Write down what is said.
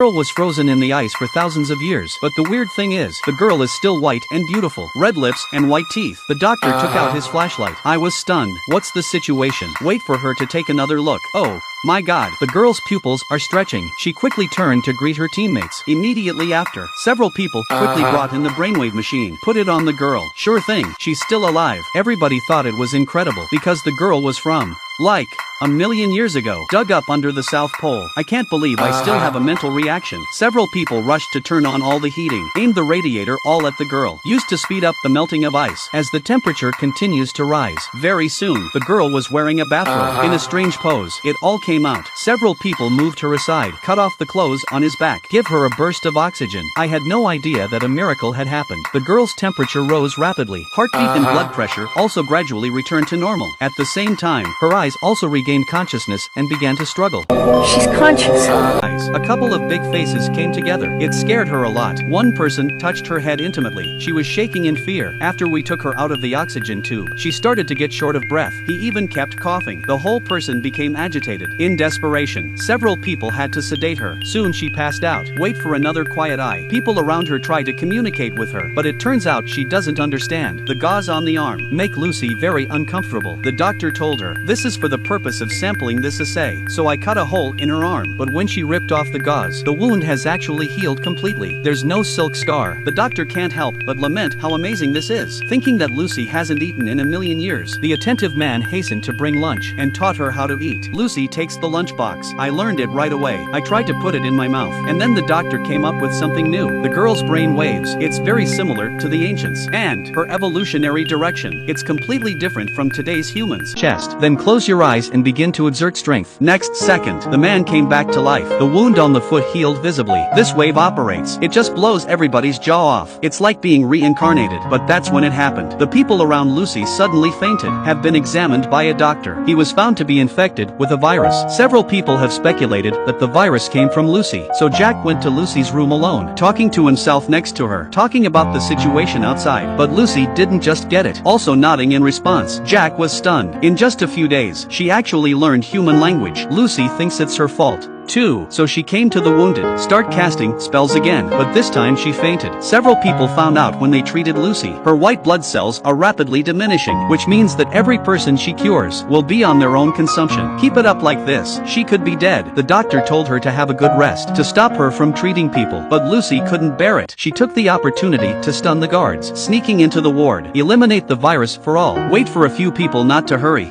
Girl was frozen in the ice for thousands of years, but the weird thing is, the girl is still white and beautiful, red lips and white teeth. The doctor took out his flashlight. I was stunned. What's the situation? Wait for her to take another look. Oh my god, the girl's pupils are stretching. She quickly turned to greet her teammates. Immediately after, several people quickly brought in the brainwave machine. Put it on the girl. Sure thing, she's still alive. Everybody thought it was incredible, because the girl was from, like, a million years ago, dug up under the South Pole. I can't believe I still have a mental reaction. Several people rushed to turn on all the heating, aimed the radiator all at the girl, used to speed up the melting of ice, as the temperature continues to rise. Very soon, the girl was wearing a bathrobe, in a strange pose. It all came out. Several people moved her aside, cut off the clothes on his back, give her a burst of oxygen. I had no idea that a miracle had happened. The girl's temperature rose rapidly. Heartbeat and blood pressure also gradually returned to normal. At the same time, her eyes also regained consciousness and began to struggle. She's conscious. A couple of big faces came together. It scared her a lot. One person touched her head intimately. She was shaking in fear. After we took her out of the oxygen tube, she started to get short of breath. He even kept coughing. The whole person became agitated. In desperation, several people had to sedate her. Soon she passed out. Wait for another quiet eye. People around her tried to communicate with her, but it turns out she doesn't understand. The gauze on the arm make Lucy very uncomfortable. The doctor told her, this is for the purpose of sampling this assay. So I cut a hole in her arm, but when she ripped off the gauze, the wound has actually healed completely. There's no silk scar. The doctor can't help but lament how amazing this is. Thinking that Lucy hasn't eaten in a million years, the attentive man hastened to bring lunch and taught her how to eat. Lucy takes the lunchbox. I learned it right away. I tried to put it in my mouth, and then the doctor came up with something new. The girl's brain waves. It's very similar to the ancients, and her evolutionary direction. It's completely different from today's humans. Chest. Then close your eyes and begin to exert strength. Next second, the man came back to life. The wound on the foot healed visibly. This wave operates. It just blows everybody's jaw off. It's like being reincarnated. But that's when it happened. The people around Lucy suddenly fainted. Have been examined by a doctor. He was found to be infected with a virus. Several people have speculated that the virus came from Lucy. So Jack went to Lucy's room alone, talking to himself next to her, talking about the situation outside. But Lucy didn't just get it, also nodding in response. Jack was stunned. In just a few days, she actually learned human language. Lucy thinks it's her fault too, so she came to the wounded, start casting spells again, but this time she fainted. Several people found out when they treated Lucy. Her white blood cells are rapidly diminishing, which means that every person she cures will be on their own consumption. Keep it up like this, she could be dead. The doctor told her to have a good rest, to stop her from treating people, but Lucy couldn't bear it. She took the opportunity to stun the guards, sneaking into the ward, eliminate the virus for all. Wait for a few people not to hurry.